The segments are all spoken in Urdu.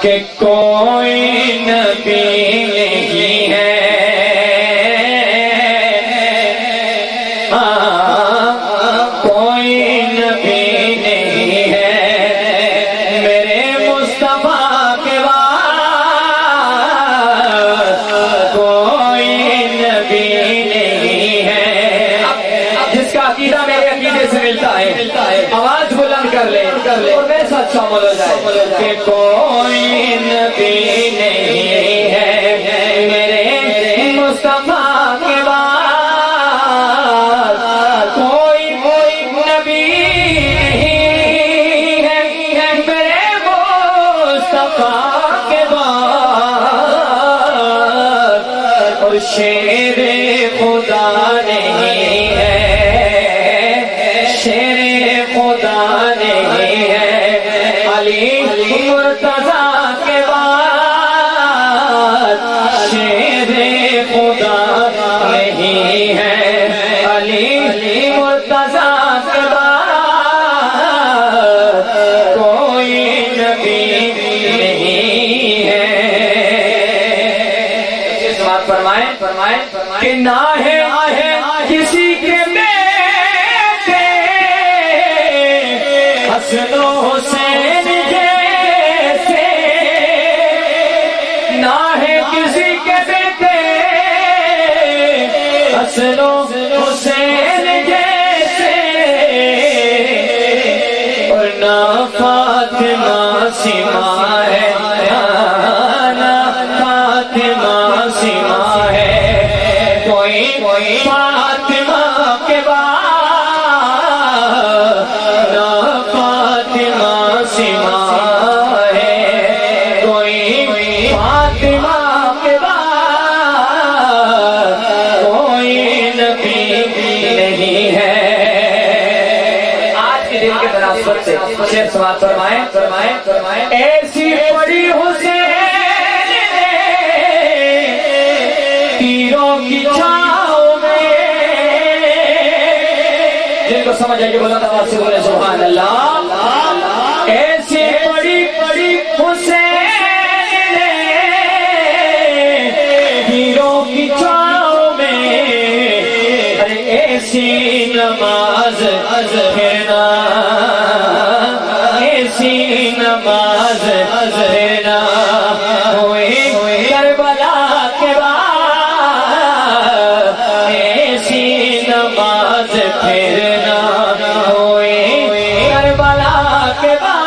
کہ کوئی نبی نہیں ہے کوئی نبی نہیں ہے میرے مصطفیٰ کے بعد کوئی نبی نہیں ہے جس کا عقیدہ میرے عقیدے سے ملتا ہے آواز بلند کر لے اور میرے ساتھ شامل ہو جائے کہ کوئی نبی نہیں ہے میرے مصطفیٰ کے بعد کوئی نبی نہیں ہے میرے مصطفیٰ کے بعد اور شیر خدا نہیں ہے شیر خدا نہیں ہے علی مرتضیٰ کے بعد شیر خدا نہیں ہے علی مرتضیٰ کے بعد کوئی نبی نہیں ہے اس بات فرمائیں کہ نہ ہے کسی کے حسن و حسین جیسے نہ ہے کسی کے بیٹے حسن و حسین جیسے اور نہ فاطمہ سما ہے نہ فاطمہ سما ہے کوئی فاطمہ کے بعد شیر سماعت فرمائیں ایسی بڑی حسین تیروں کی چھاؤں میں جن کو سمجھ آئے بلند آواز سے بولے سبحان اللہ ایسی بڑی حسین تیروں کی چھاؤں میں ایسی نماز پڑھنا ایسی نماز پڑھنا ہوئی کربلا کے بعد ایسی نماز پڑھنا ہوئی کربلا کے بعد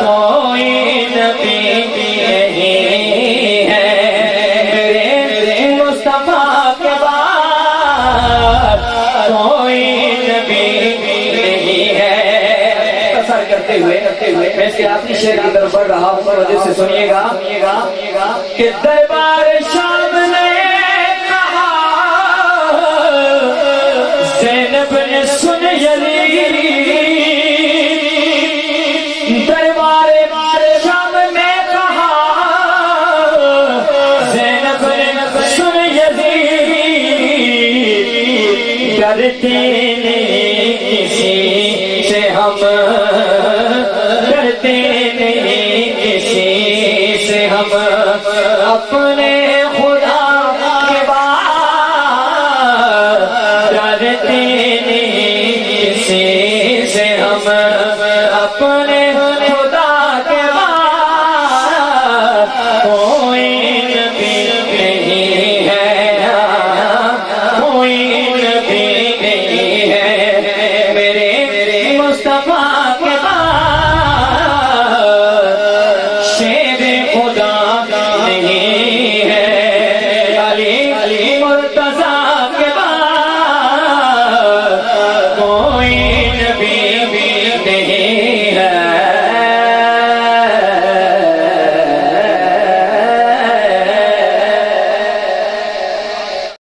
کوئی نبی نہیں ہے میرے مصطفیٰ کے بعد کوئی نبی نہیں ہے کرتے ہوئے میں اس کے آخری شعر کی طرف بڑھ رہا ہوں وجہ سے سنیے گا کہ دربار شام نے کہا زینب نے سن یزید دربار شام میں کہا زینب نے سن یزید کرتی